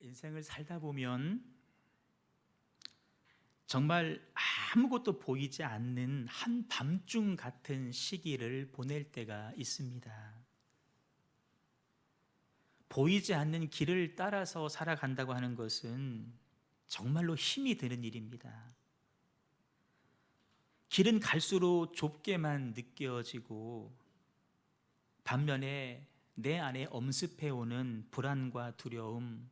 인생을 살다 보면 정말 아무것도 보이지 않는 한밤중 같은 시기를 보낼 때가 있습니다. 보이지 않는 길을 따라서 살아간다고 하는 것은 정말로 힘이 드는 일입니다. 길은 갈수록 좁게만 느껴지고 반면에 내 안에 엄습해오는 불안과 두려움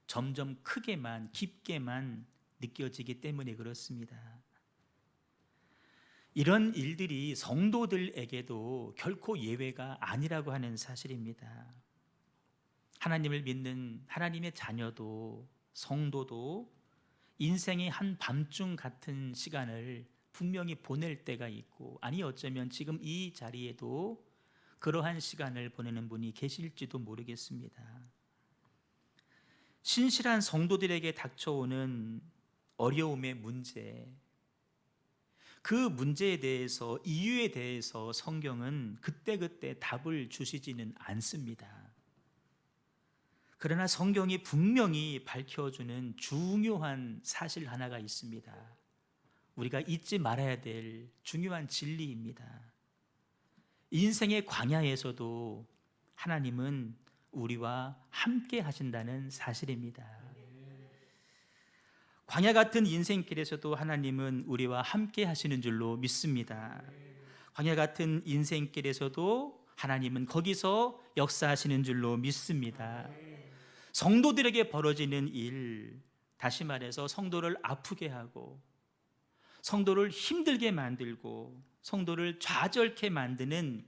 점점 크게만 깊게만 느껴지기 때문에 그렇습니다. 이런 일들이 성도들에게도 결코 예외가 아니라고 하는 사실입니다. 하나님을 믿는 하나님의 자녀도 성도도 인생의 한 밤중 같은 시간을 분명히 보낼 때가 있고, 아니 어쩌면 지금 이 자리에도 그러한 시간을 보내는 분이 계실지도 모르겠습니다. 신실한 성도들에게 닥쳐오는 어려움의 문제, 그 문제에 대해서, 이유에 대해서 성경은 그때그때 답을 주시지는 않습니다. 그러나 성경이 분명히 밝혀주는 중요한 사실 하나가 있습니다. 우리가 잊지 말아야 될 중요한 진리입니다. 인생의 광야에서도 하나님은 우리와 함께 하신다는 사실입니다. 광야 같은 인생길에서도 하나님은 우리와 함께 하시는 줄로 믿습니다. 광야 같은 인생길에서도 하나님은 거기서 역사하시는 줄로 믿습니다. 성도들에게 벌어지는 일, 다시 말해서 성도를 아프게 하고 성도를 힘들게 만들고 성도를 좌절케 만드는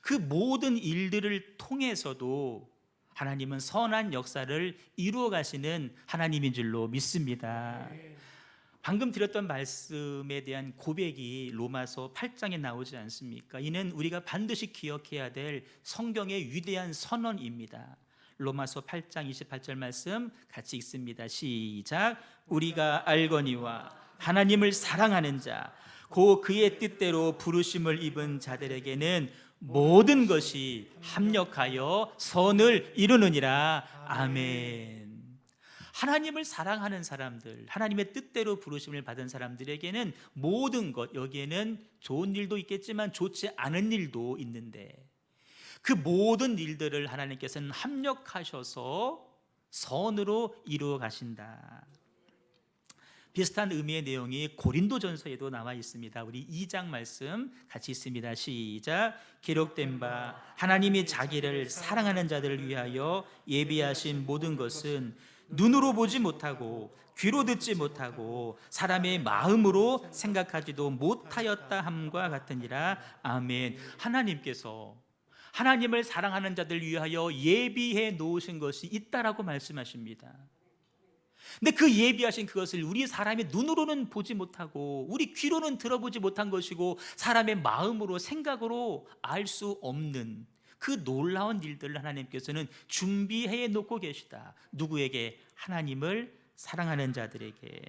그 모든 일들을 통해서도 하나님은 선한 역사를 이루어 가시는 하나님인 줄로 믿습니다. 방금 드렸던 말씀에 대한 고백이 로마서 8장에 나오지 않습니까? 이는 우리가 반드시 기억해야 될 성경의 위대한 선언입니다. 로마서 8장 28절 말씀 같이 읽습니다. 시작. 우리가 알거니와 하나님을 사랑하는 자, 곧 그의 뜻대로 부르심을 입은 자들에게는 모든 것이 합력하여 선을 이루느니라. 아멘. 하나님을 사랑하는 사람들, 하나님의 뜻대로 부르심을 받은 사람들에게는 모든 것, 여기에는 좋은 일도 있겠지만 좋지 않은 일도 있는데 그 모든 일들을 하나님께서는 합력하셔서 선으로 이루어 가신다. 비슷한 의미의 내용이 고린도전서에도 나와 있습니다. 우리 2장 말씀 같이 있습니다. 시작. 기록된 바 하나님이 자기를 사랑하는 자들을 위하여 예비하신 모든 것은 눈으로 보지 못하고 귀로 듣지 못하고 사람의 마음으로 생각하지도 못하였다 함과 같으니라. 아멘. 하나님께서 하나님을 사랑하는 자들 위하여 예비해 놓으신 것이 있다라고 말씀하십니다. 근데 그 예비하신 그것을 우리 사람의 눈으로는 보지 못하고 우리 귀로는 들어보지 못한 것이고 사람의 마음으로 생각으로 알 수 없는 그 놀라운 일들을 하나님께서는 준비해 놓고 계시다. 누구에게? 하나님을 사랑하는 자들에게.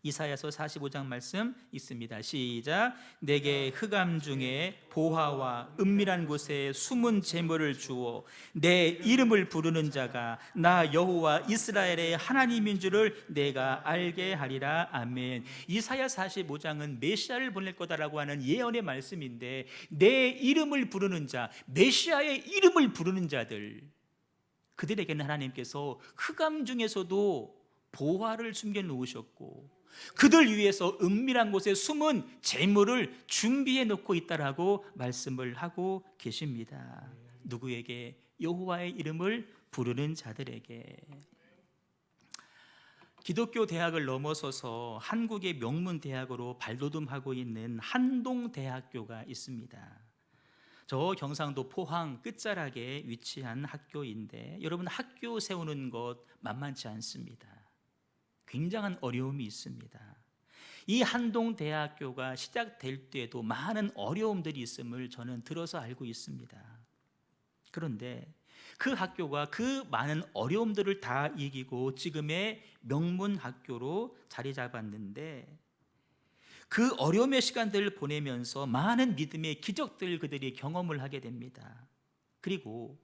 이사야서 45장 말씀 있습니다. 시작. 내게 흑암 중에 보화와 은밀한 곳에 숨은 재물을 주어 내 이름을 부르는 자가 나 여호와 이스라엘의 하나님인 줄을 내가 알게 하리라. 아멘. 이사야 45장은 메시아를 보낼 거다라고 하는 예언의 말씀인데, 내 이름을 부르는 자, 메시아의 이름을 부르는 자들, 그들에게는 하나님께서 흑암 중에서도 보화를 숨겨 놓으셨고 그들 위해서 은밀한 곳에 숨은 재물을 준비해 놓고 있다라고 말씀을 하고 계십니다. 누구에게? 여호와의 이름을 부르는 자들에게. 기독교 대학을 넘어서서 한국의 명문 대학으로 발돋움하고 있는 한동대학교가 있습니다. 저 경상도 포항 끝자락에 위치한 학교인데, 여러분, 학교 세우는 것 만만치 않습니다. 굉장한 어려움이 있습니다. 이 한동대학교가 시작될 때에도 많은 어려움들이 있음을 저는 들어서 알고 있습니다. 그런데 그 학교가 그 많은 어려움들을 다 이기고 지금의 명문학교로 자리 잡았는데, 그 어려움의 시간들을 보내면서 많은 믿음의 기적들을 그들이 경험을 하게 됩니다. 그리고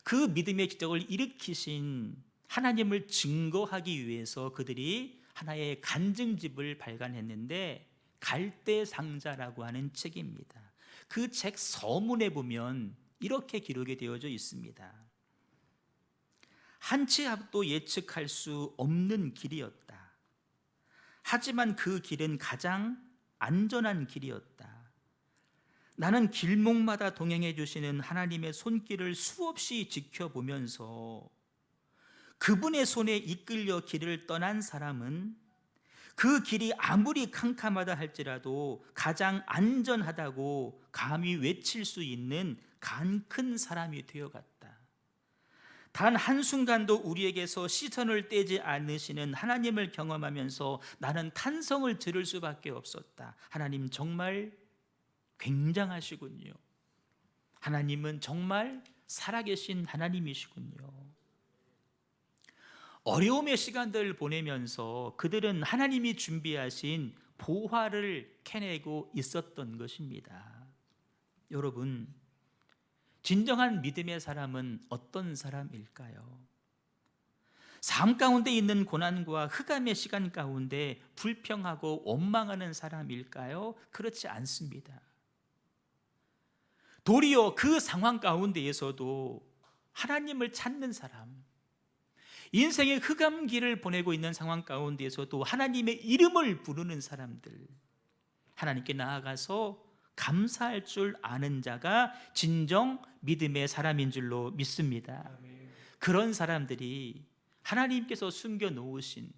그 믿음의 기적을 일으키신 하나님을 증거하기 위해서 그들이 하나의 간증집을 발간했는데 갈대상자라고 하는 책입니다. 그 책 서문에 보면 이렇게 기록이 되어져 있습니다. 한 치 앞도 예측할 수 없는 길이었다. 하지만 그 길은 가장 안전한 길이었다. 나는 길목마다 동행해 주시는 하나님의 손길을 수없이 지켜보면서 그분의 손에 이끌려 길을 떠난 사람은 그 길이 아무리 캄캄하다 할지라도 가장 안전하다고 감히 외칠 수 있는 간 큰 사람이 되어갔다. 단 한순간도 우리에게서 시선을 떼지 않으시는 하나님을 경험하면서 나는 탄성을 들을 수밖에 없었다. 하나님 정말 굉장하시군요. 하나님은 정말 살아계신 하나님이시군요. 어려움의 시간들을 보내면서 그들은 하나님이 준비하신 보화를 캐내고 있었던 것입니다. 여러분, 진정한 믿음의 사람은 어떤 사람일까요? 삶 가운데 있는 고난과 흑암의 시간 가운데 불평하고 원망하는 사람일까요? 그렇지 않습니다. 도리어 그 상황 가운데에서도 하나님을 찾는 사람, 인생의 흑암기를 보내고 있는 상황 가운데에서도 하나님의 이름을 부르는 사람들, 하나님께 나아가서 감사할 줄 아는 자가 진정 믿음의 사람인 줄로 믿습니다. 그런 사람들이 하나님께서 숨겨놓으신,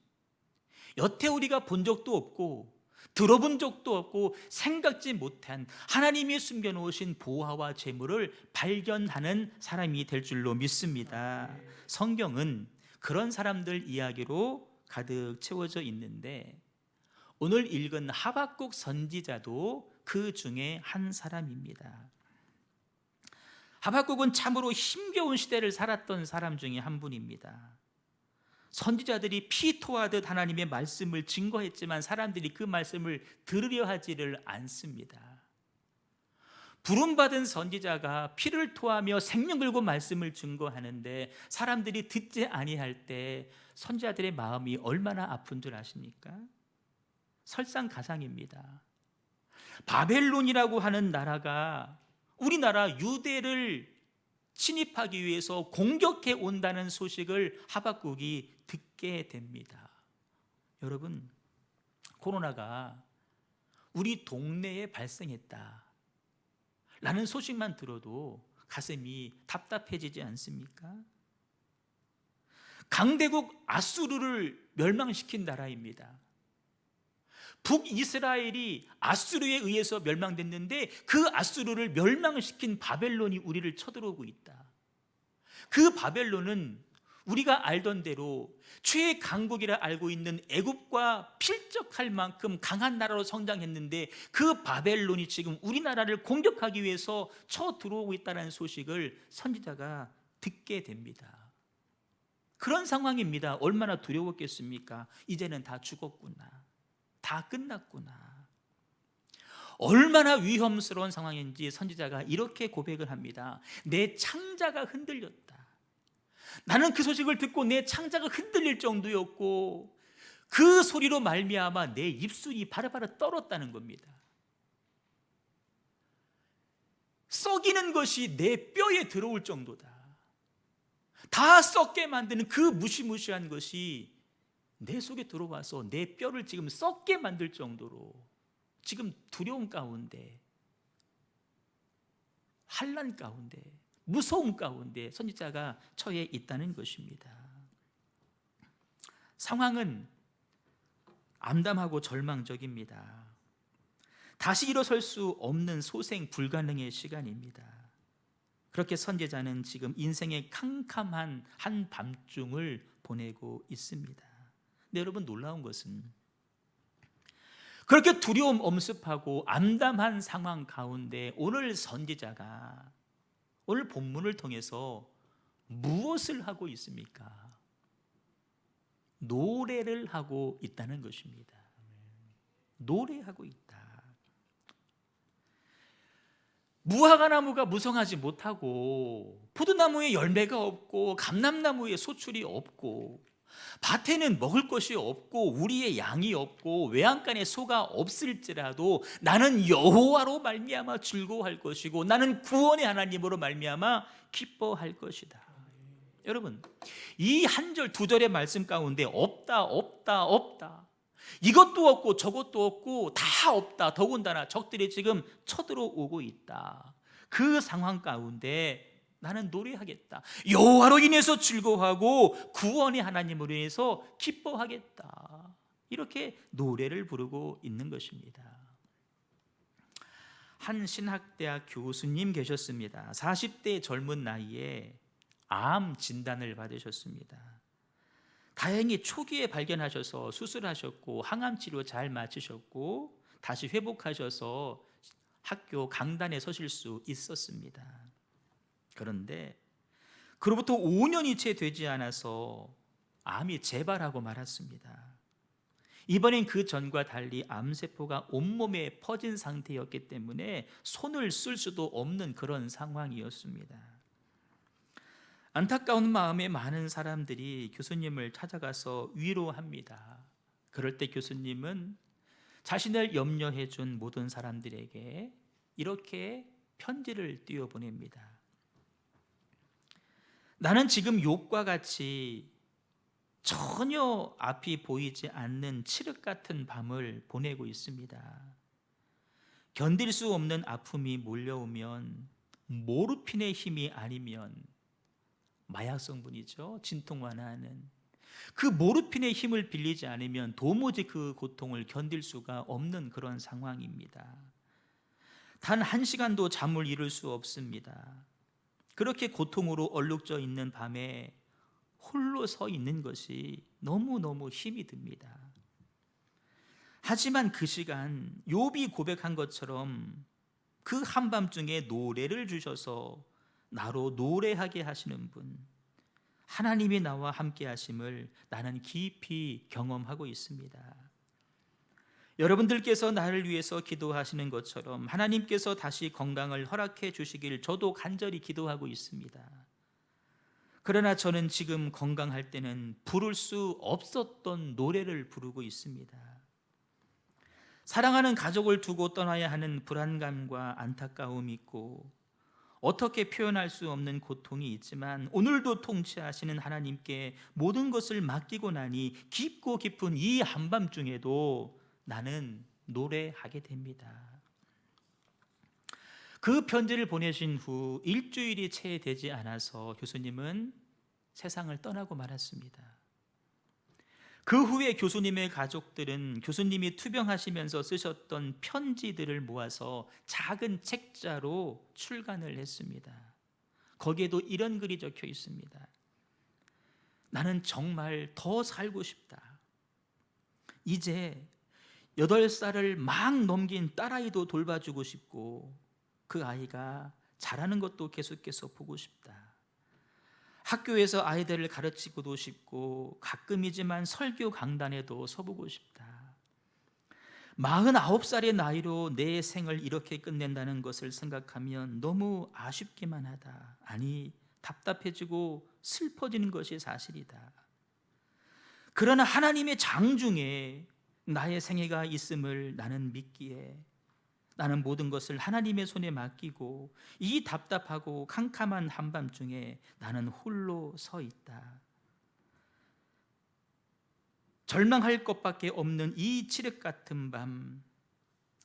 여태 우리가 본 적도 없고 들어본 적도 없고 생각지 못한 하나님이 숨겨놓으신 보화와 재물을 발견하는 사람이 될 줄로 믿습니다. 성경은 그런 사람들 이야기로 가득 채워져 있는데 오늘 읽은 하박국 선지자도 그 중에 한 사람입니다. 하박국은 참으로 힘겨운 시대를 살았던 사람 중에 한 분입니다. 선지자들이 피토하듯 하나님의 말씀을 증거했지만 사람들이 그 말씀을 들으려 하지를 않습니다. 부름받은 선지자가 피를 토하며 생명 걸고 말씀을 증거하는데 사람들이 듣지 아니할 때 선지자들의 마음이 얼마나 아픈 줄 아십니까? 설상가상입니다. 바벨론이라고 하는 나라가 우리나라 유대를 침입하기 위해서 공격해 온다는 소식을 하박국이 듣게 됩니다. 여러분, 코로나가 우리 동네에 발생했다 라는 소식만 들어도 가슴이 답답해지지 않습니까? 강대국 아수르를 멸망시킨 나라입니다. 북이스라엘이 아수르에 의해서 멸망됐는데 그 아수르를 멸망시킨 바벨론이 우리를 쳐들어오고 있다. 그 바벨론은 우리가 알던 대로 최강국이라 알고 있는 애굽과 필적할 만큼 강한 나라로 성장했는데 그 바벨론이 지금 우리나라를 공격하기 위해서 쳐들어오고 있다는 소식을 선지자가 듣게 됩니다. 그런 상황입니다. 얼마나 두려웠겠습니까? 이제는 다 죽었구나, 다 끝났구나. 얼마나 위험스러운 상황인지 선지자가 이렇게 고백을 합니다. 내 창자가 흔들렸다. 나는 그 소식을 듣고 내 창자가 흔들릴 정도였고 그 소리로 말미암아 내 입술이 바라바라 떨었다는 겁니다. 썩이는 것이 내 뼈에 들어올 정도다. 다 썩게 만드는 그 무시무시한 것이 내 속에 들어와서 내 뼈를 지금 썩게 만들 정도로 지금 두려움 가운데, 환난 가운데, 무서움 가운데 선지자가 처해 있다는 것입니다. 상황은 암담하고 절망적입니다. 다시 일어설 수 없는 소생 불가능의 시간입니다. 그렇게 선지자는 지금 인생의 캄캄한 한밤중을 보내고 있습니다. 근데 여러분, 놀라운 것은 그렇게 두려움 엄습하고 암담한 상황 가운데 오늘 선지자가 오늘 본문을 통해서 무엇을 하고 있습니까? 노래를 하고 있다는 것입니다. 노래하고 있다. 무화과나무가 무성하지 못하고 포도나무에 열매가 없고 감람나무에 소출이 없고 밭에는 먹을 것이 없고 우리의 양이 없고 외양간에 소가 없을지라도 나는 여호와로 말미암아 즐거워할 것이고 나는 구원의 하나님으로 말미암아 기뻐할 것이다. 여러분, 이 한 절 두 절의 말씀 가운데 없다 없다 없다, 이것도 없고 저것도 없고 다 없다, 더군다나 적들이 지금 쳐들어오고 있다, 그 상황 가운데 나는 노래하겠다, 여호와로 인해서 즐거워하고 구원의 하나님으로 인해서 기뻐하겠다, 이렇게 노래를 부르고 있는 것입니다. 한 신학대학 교수님 계셨습니다. 40대 젊은 나이에 암 진단을 받으셨습니다. 다행히 초기에 발견하셔서 수술하셨고 항암 치료 잘 마치셨고 다시 회복하셔서 학교 강단에 서실 수 있었습니다. 그런데 그로부터 5년이 채 되지 않아서 암이 재발하고 말았습니다. 이번엔 그 전과 달리 암세포가 온몸에 퍼진 상태였기 때문에 손을 쓸 수도 없는 그런 상황이었습니다. 안타까운 마음에 많은 사람들이 교수님을 찾아가서 위로합니다. 그럴 때 교수님은 자신을 염려해 준 모든 사람들에게 이렇게 편지를 띄워보냅니다. 나는 지금 욥과 같이 전혀 앞이 보이지 않는 칠흑 같은 밤을 보내고 있습니다. 견딜 수 없는 아픔이 몰려오면 모르핀의 힘이 아니면 마약 성분이죠, 진통 완화하는 그 모르핀의 힘을 빌리지 않으면 도무지 그 고통을 견딜 수가 없는 그런 상황입니다. 단 1시간도 잠을 이룰 수 없습니다. 그렇게 고통으로 얼룩져 있는 밤에 홀로 서 있는 것이 너무너무 힘이 듭니다. 하지만 그 시간 욥이 고백한 것처럼 그 한밤중에 노래를 주셔서 나로 노래하게 하시는 분, 하나님이 나와 함께 하심을 나는 깊이 경험하고 있습니다. 여러분들께서 나를 위해서 기도하시는 것처럼 하나님께서 다시 건강을 허락해 주시길 저도 간절히 기도하고 있습니다. 그러나 저는 지금 건강할 때는 부를 수 없었던 노래를 부르고 있습니다. 사랑하는 가족을 두고 떠나야 하는 불안감과 안타까움이 있고 어떻게 표현할 수 없는 고통이 있지만 오늘도 통치하시는 하나님께 모든 것을 맡기고 나니 깊고 깊은 이 한밤중에도 나는 노래하게 됩니다. 그 편지를 보내신 후 일주일이 채 되지 않아서 교수님은 세상을 떠나고 말았습니다. 그 후에 교수님의 가족들은 교수님이 투병하시면서 쓰셨던 편지들을 모아서 작은 책자로 출간을 했습니다. 거기에도 이런 글이 적혀 있습니다. 나는 정말 더 살고 싶다. 이제 8살을 막 넘긴 딸아이도 돌봐주고 싶고 그 아이가 자라는 것도 계속해서 보고 싶다. 학교에서 아이들을 가르치고도 싶고 가끔이지만 설교 강단에도 서보고 싶다. 49살의 나이로 내 생을 이렇게 끝낸다는 것을 생각하면 너무 아쉽기만 하다. 아니, 답답해지고 슬퍼지는 것이 사실이다. 그러나 하나님의 장중에 나의 생애가 있음을 나는 믿기에 나는 모든 것을 하나님의 손에 맡기고 이 답답하고 캄캄한 한밤중에 나는 홀로 서 있다. 절망할 것밖에 없는 이 칠흑 같은 밤,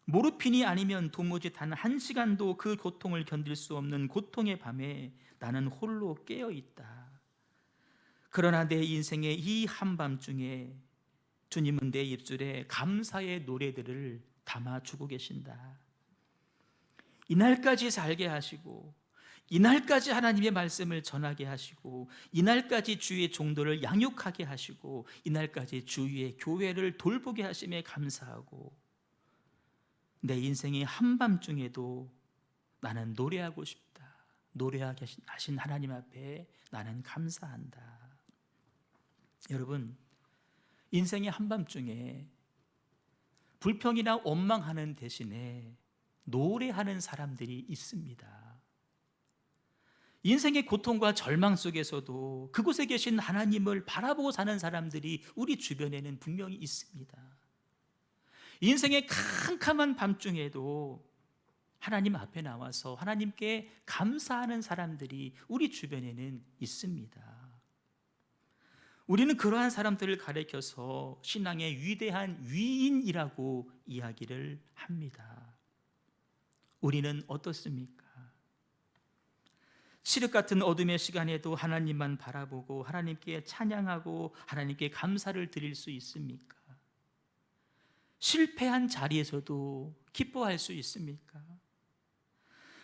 모르핀이 아니면 도무지 단 1시간도 그 고통을 견딜 수 없는 고통의 밤에 나는 홀로 깨어 있다. 그러나 내 인생의 이 한밤중에 주님은 내 입술에 감사의 노래들을 담아주고 계신다. 이날까지 살게 하시고 이날까지 하나님의 말씀을 전하게 하시고 이날까지 주의 종도를 양육하게 하시고 이날까지 주의 교회를 돌보게 하심에 감사하고 내 인생의 한밤중에도 나는 노래하고 싶다. 노래하게 하신 하나님 앞에 나는 감사한다. 여러분, 인생의 한밤중에 불평이나 원망하는 대신에 노래하는 사람들이 있습니다. 인생의 고통과 절망 속에서도 그곳에 계신 하나님을 바라보고 사는 사람들이 우리 주변에는 분명히 있습니다. 인생의 캄캄한 밤중에도 하나님 앞에 나와서 하나님께 감사하는 사람들이 우리 주변에는 있습니다. 우리는 그러한 사람들을 가리켜서 신앙의 위대한 위인이라고 이야기를 합니다. 우리는 어떻습니까? 칠흑 같은 어둠의 시간에도 하나님만 바라보고 하나님께 찬양하고 하나님께 감사를 드릴 수 있습니까? 실패한 자리에서도 기뻐할 수 있습니까?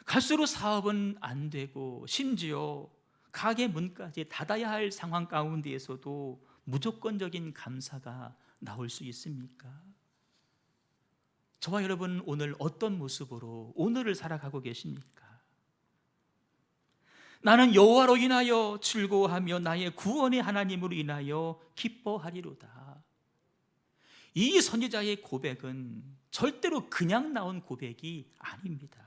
갈수록 사업은 안 되고 심지어 가게 문까지 닫아야 할 상황 가운데에서도 무조건적인 감사가 나올 수 있습니까? 저와 여러분 오늘 어떤 모습으로 오늘을 살아가고 계십니까? 나는 여호와로 인하여 즐거워하며 나의 구원의 하나님으로 인하여 기뻐하리로다. 이 선지자의 고백은 절대로 그냥 나온 고백이 아닙니다.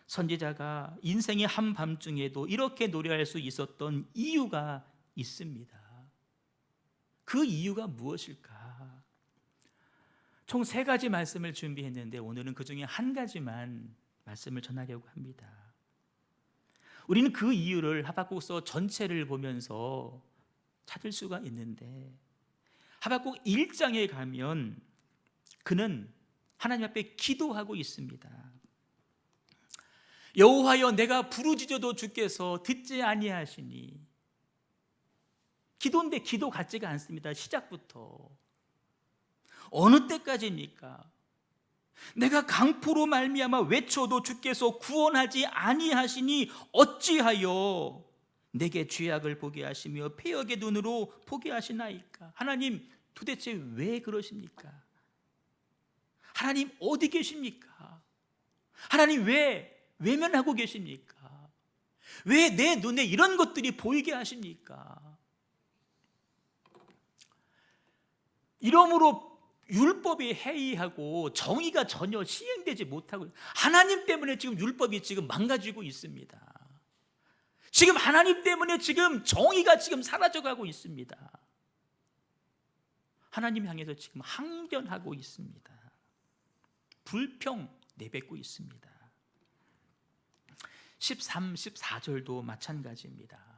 선지자가 인생의 한밤중에도 이렇게 노래할 수 있었던 이유가 있습니다. 그 이유가 무엇일까? 총 3가지 말씀을 준비했는데 오늘은 그 중에 한 가지만 말씀을 전하려고 합니다. 우리는 그 이유를 하박국서 전체를 보면서 찾을 수가 있는데, 하박국 1장에 가면 그는 하나님 앞에 기도하고 있습니다. 여호와여, 내가 부르짖어도 주께서 듣지 아니하시니. 기도인데 기도 같지가 않습니다. 시작부터. 어느 때까지입니까? 내가 강포로 말미암아 외쳐도 주께서 구원하지 아니하시니 어찌하여 내게 죄악을 보게 하시며 패역의 눈으로 보게 하시나이까? 하나님, 도대체 왜 그러십니까? 하나님 어디 계십니까? 하나님 왜 외면하고 계십니까? 왜 내 눈에 이런 것들이 보이게 하십니까? 이러므로 율법이 해이하고 정의가 전혀 시행되지 못하고, 하나님 때문에 지금 율법이 지금 망가지고 있습니다. 지금 하나님 때문에 지금 정의가 지금 사라져가고 있습니다. 하나님 향해서 지금 항변하고 있습니다. 불평 내뱉고 있습니다. 13, 14절도 마찬가지입니다.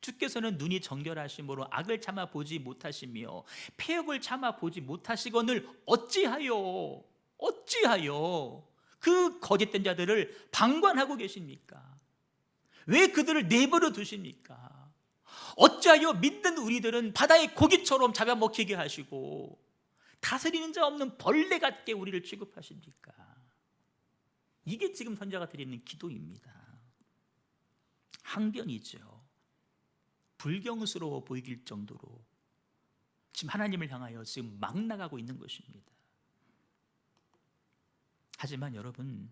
주께서는 눈이 정결하심으로 악을 참아 보지 못하시며 패역을 참아 보지 못하시거늘 어찌하여 그 거짓된 자들을 방관하고 계십니까? 왜 그들을 내버려 두십니까? 어찌하여 믿는 우리들은 바다의 고기처럼 잡아먹히게 하시고 다스리는 자 없는 벌레 같게 우리를 취급하십니까? 이게 지금 선지자가 드리는 기도입니다. 항변이죠. 불경스러워 보이길 정도로 지금 하나님을 향하여 지금 막 나가고 있는 것입니다. 하지만 여러분,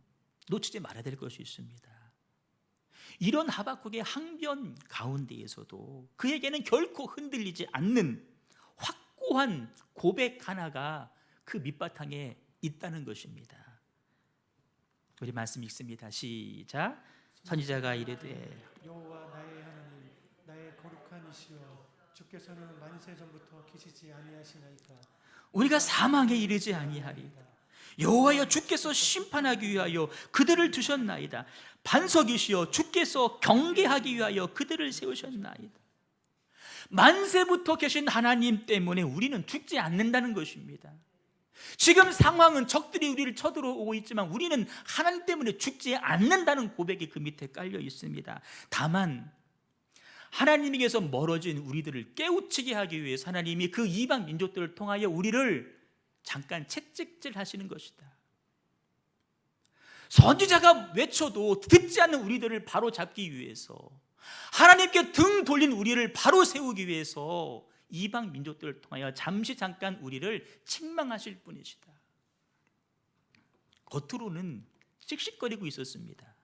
놓치지 말아야 될 것이 있습니다. 이런 하박국의 항변 가운데에서도 그에게는 결코 흔들리지 않는 확고한 고백 하나가 그 밑바탕에 있다는 것입니다. 우리 말씀 읽습니다. 시작. 선지자가 이르되 여호와 나의 하나님, 나의 거룩한 이시여, 주께서는 만세 전부터 계시지 아니하시나이까? 우리가 사망에 이르지 아니하리이다. 여호와여, 주께서 심판하기 위하여 그들을 두셨나이다. 반석이시여, 주께서 경계하기 위하여 그들을 세우셨나이다. 만세부터 계신 하나님 때문에 우리는 죽지 않는다는 것입니다. 지금 상황은 적들이 우리를 쳐들어오고 있지만 우리는 하나님 때문에 죽지 않는다는 고백이 그 밑에 깔려 있습니다. 다만 하나님에게서 멀어진 우리들을 깨우치게 하기 위해서 하나님이 그 이방 민족들을 통하여 우리를 잠깐 채찍질 하시는 것이다. 선지자가 외쳐도 듣지 않는 우리들을 바로 잡기 위해서, 하나님께 등 돌린 우리를 바로 세우기 위해서 이방 민족들을 통하여 잠깐 우리를 책망하실 분이시다. 겉으로는 씩씩거리고 있었습니다.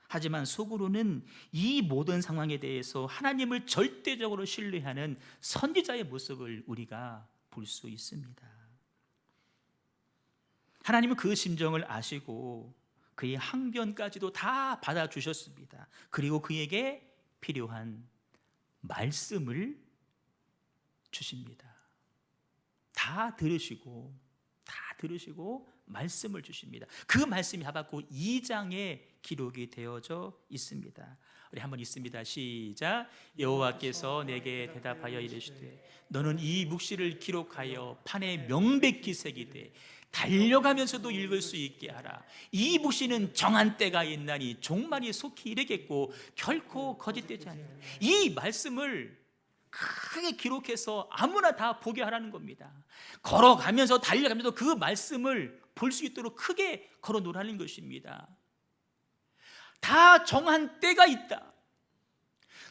하지만 속으로는 이 모든 상황에 대해서 하나님을 절대적으로 신뢰하는 선지자의 모습을 우리가 볼 수 있습니다. 하나님은 그 심정을 아시고 그의 항변까지도 다 받아주셨습니다. 그리고 그에게 필요한 말씀을 주십니다. 다 들으시고 말씀을 주십니다. 그 말씀이 하박국 2장에 기록이 되어져 있습니다. 우리 한번 읽습니다. 시작. 여호와께서 내게 대답하여 이르시되 너는 이 묵시를 기록하여 판에 명백히 새기되 달려가면서도 읽을 수 있게 하라. 이 묵시는 정한 때가 있나니 종말이 속히 이르겠고 결코 거짓되지 않으리라. 이 말씀을 크게 기록해서 아무나 다 보게 하라는 겁니다. 걸어가면서 달려가면서 그 말씀을 볼 수 있도록 크게 걸어 놓으라는 것입니다. 다 정한 때가 있다.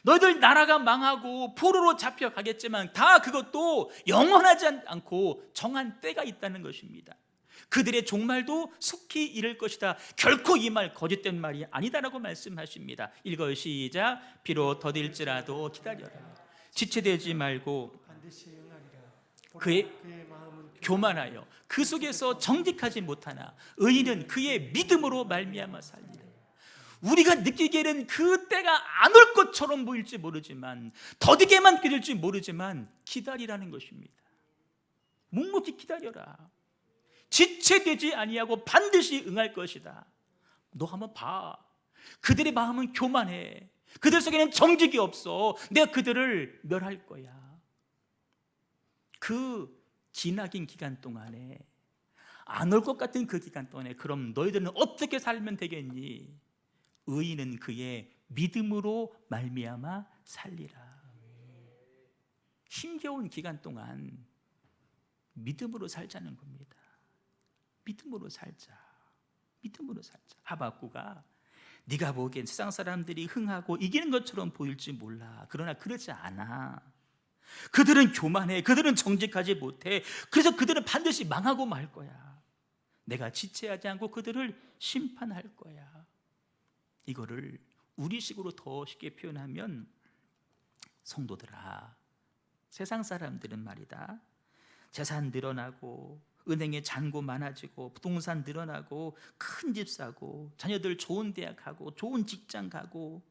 너희들 나라가 망하고 포로로 잡혀가겠지만 다 그것도 영원하지 않고 정한 때가 있다는 것입니다. 그들의 종말도 속히 이를 것이다. 결코 이 말 거짓된 말이 아니다라고 말씀하십니다. 읽어요. 시작. 비록 더딜지라도 기다려라. 지체되지 말고 반드시 응하리라. 그의 마음은 교만하여 그 속에서 정직하지 못하나 의인은 그의 믿음으로 말미암아 살리라. 우리가 느끼기에는 그 때가 안 올 것처럼 보일지 모르지만, 더디게만 느껴질지 모르지만 기다리라는 것입니다. 묵묵히 기다려라. 지체되지 아니하고 반드시 응할 것이다. 너 한번 봐. 그들의 마음은 교만해. 그들 속에는 정직이 없어. 내가 그들을 멸할 거야. 그 기나긴 기간 동안에, 안 올 것 같은 그 기간 동안에 그럼 너희들은 어떻게 살면 되겠니? 의인은 그의 믿음으로 말미암아 살리라. 힘겨운 기간 동안 믿음으로 살자는 겁니다. 믿음으로 살자. 믿음으로 살자. 하박국아, 네가 보기엔 세상 사람들이 흥하고 이기는 것처럼 보일지 몰라. 그러나 그렇지 않아. 그들은 교만해. 그들은 정직하지 못해. 그래서 그들은 반드시 망하고 말 거야. 내가 지체하지 않고 그들을 심판할 거야. 이거를 우리식으로 더 쉽게 표현하면, 성도들아, 세상 사람들은 말이다, 재산 늘어나고 은행에 잔고 많아지고 부동산 늘어나고 큰 집 사고 자녀들 좋은 대학 가고 좋은 직장 가고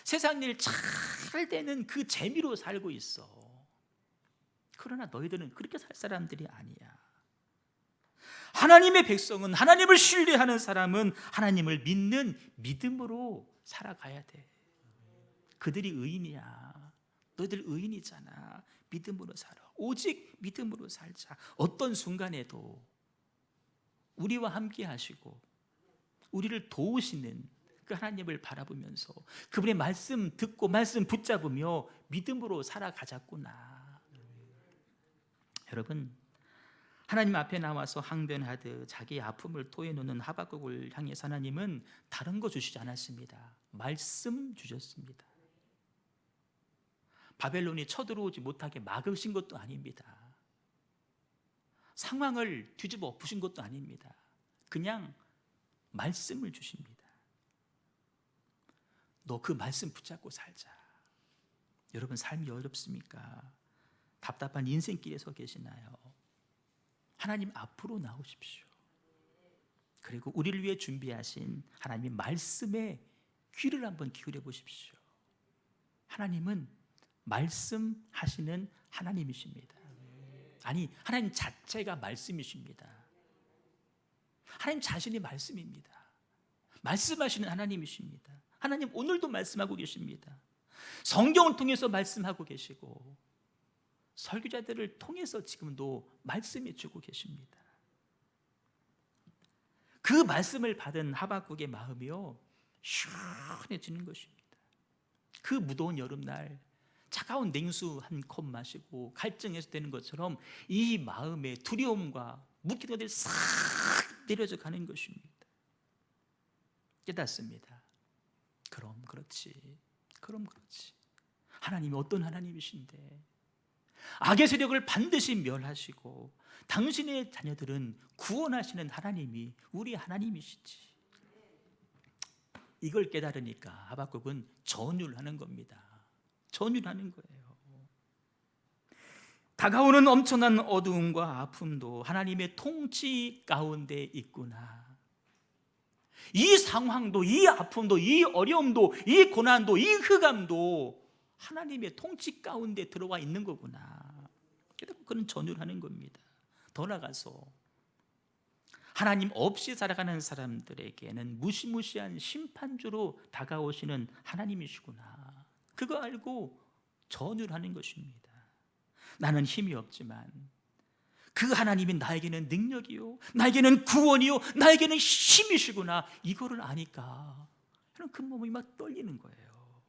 세상 일 잘 되는 그 재미로 살고 있어. 그러나 너희들은 그렇게 살 사람들이 아니야. 하나님의 백성은, 하나님을 신뢰하는 사람은 하나님을 믿는 믿음으로 살아가야 돼. 그들이 의인이야. 너희들 의인이잖아. 믿음으로 살아. 오직 믿음으로 살자. 어떤 순간에도 우리와 함께 하시고 우리를 도우시는 그 하나님을 바라보면서 그분의 말씀 듣고 말씀 붙잡으며 믿음으로 살아가자꾸나. 여러분, 하나님 앞에 나와서 항변하듯 자기의 아픔을 토해놓는 하박국을 향해서 하나님은 다른 거 주시지 않았습니다. 말씀 주셨습니다. 바벨론이 쳐들어오지 못하게 막으신 것도 아닙니다. 상황을 뒤집어 엎으신 것도 아닙니다. 그냥 말씀을 주십니다. 너 그 말씀 붙잡고 살자. 여러분, 삶이 어렵습니까? 답답한 인생길에 서 계시나요? 하나님 앞으로 나오십시오. 그리고 우리를 위해 준비하신 하나님의 말씀에 귀를 한번 기울여 보십시오. 하나님은 말씀하시는 하나님이십니다. 아니, 하나님 자체가 말씀이십니다. 하나님 자신이 말씀입니다. 말씀하시는 하나님이십니다. 하나님 오늘도 말씀하고 계십니다. 성경을 통해서 말씀하고 계시고 설교자들을 통해서 지금도 말씀해 주고 계십니다. 그 말씀을 받은 하박국의 마음이요, 시원해지는 것입니다. 그 무더운 여름날 차가운 냉수 한 컵 마시고 갈증해서 되는 것처럼 이 마음의 두려움과 묶이는 것들이 싹 내려져 가는 것입니다. 깨닫습니다. 그럼 그렇지. 하나님이 어떤 하나님이신데 악의 세력을 반드시 멸하시고 당신의 자녀들은 구원하시는 하나님이 우리 하나님이시지. 이걸 깨달으니까 하박국은 전율하는 겁니다. 전율하는 거예요. 다가오는 엄청난 어두움과 아픔도 하나님의 통치 가운데 있구나. 이 상황도, 이 아픔도, 이 어려움도, 이 고난도, 이 흑암도 하나님의 통치 가운데 들어와 있는 거구나. 그는 전율하는 겁니다. 더 나아가서 하나님 없이 살아가는 사람들에게는 무시무시한 심판주로 다가오시는 하나님이시구나. 그거 알고 전율하는 것입니다. 나는 힘이 없지만 그 하나님이 나에게는 능력이요, 나에게는 구원이요, 나에게는 힘이시구나. 이거를 아니까 그 몸이 막 떨리는 거예요.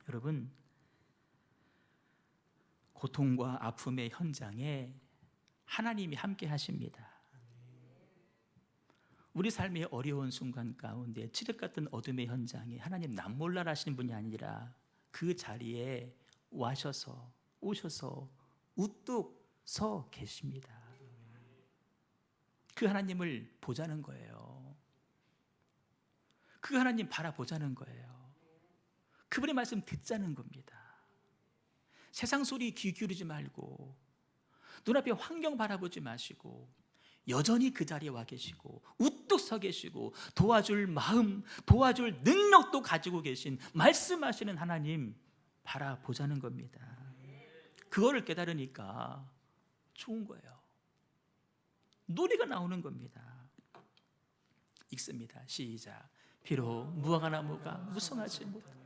여러분, 고통과 아픔의 현장에 하나님이 함께 하십니다. 우리 삶의 어려운 순간 가운데 칠흑 같은 어둠의 현장에 하나님 남몰라 하시는 분이 아니라 그 자리에 오셔서 우뚝 서 계십니다. 그 하나님을 보자는 거예요. 그 하나님 바라보자는 거예요. 그분의 말씀 듣자는 겁니다. 세상 소리 귀 기울이지 말고 눈앞에 환경 바라보지 마시고 여전히 그 자리에 와 계시고 우뚝 서 계시고 도와줄 마음, 도와줄 능력도 가지고 계신 말씀하시는 하나님 바라보자는 겁니다. 그거를 깨달으니까 좋은 거예요. 노래가 나오는 겁니다. 읽습니다. 시작. 비록 무화과나무가 무성하지 못하고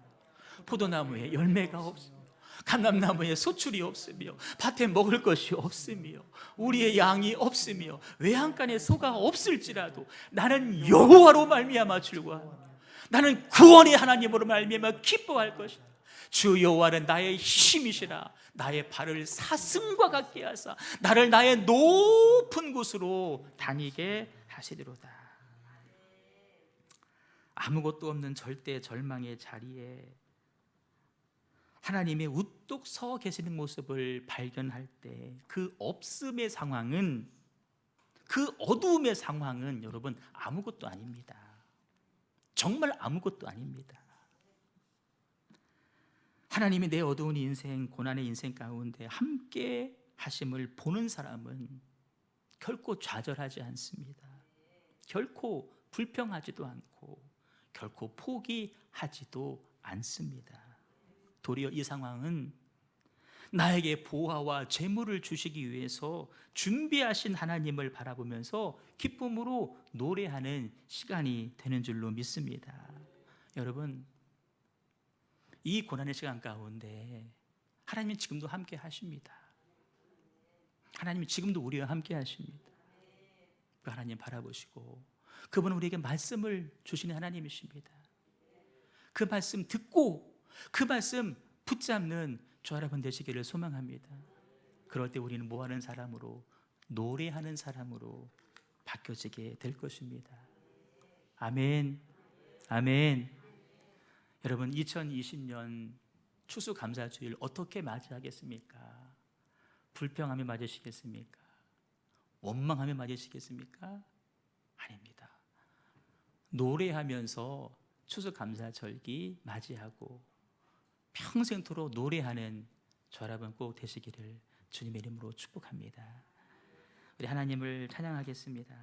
포도나무에 열매가 없으며 감람나무에 소출이 없으며 밭에 먹을 것이 없으며 우리의 양이 없으며 외양간에 소가 없을지라도 나는 여호와로 말미암아 즐거워하며 나는 구원의 하나님으로 말미암아 기뻐할 것이다. 주 여호와는 나의 힘이시라. 나의 발을 사슴과 같게 하사 나를 나의 높은 곳으로 다니게 하시리로다. 아무것도 없는 절대 절망의 자리에 하나님의 우뚝 서 계시는 모습을 발견할 때 그 없음의 상황은, 그 어두움의 상황은 여러분 아무것도 아닙니다. 정말 아무것도 아닙니다. 하나님이 내 어두운 인생, 고난의 인생 가운데 함께 하심을 보는 사람은 결코 좌절하지 않습니다. 결코 불평하지도 않고 결코 포기하지도 않습니다. 도리어 이 상황은 나에게 보화와 재물을 주시기 위해서 준비하신 하나님을 바라보면서 기쁨으로 노래하는 시간이 되는 줄로 믿습니다. 여러분, 이 고난의 시간 가운데 하나님은 지금도 함께 하십니다. 하나님은 지금도 우리와 함께 하십니다. 그 하나님 바라보시고 그분은 우리에게 말씀을 주시는 하나님이십니다. 그 말씀 듣고 그 말씀 붙잡는 저 여러분 되시기를 소망합니다. 그럴 때 우리는 뭐하는 사람으로, 노래하는 사람으로 바뀌어지게 될 것입니다. 아멘, 아멘. 여러분, 2020년 추수감사주일 어떻게 맞이하겠습니까? 불평하며 맞으시겠습니까? 원망하며 맞으시겠습니까? 아닙니다. 노래하면서 추수감사절기 맞이하고 평생토록 노래하는 저 여러분 꼭 되시기를 주님의 이름으로 축복합니다. 우리 하나님을 찬양하겠습니다.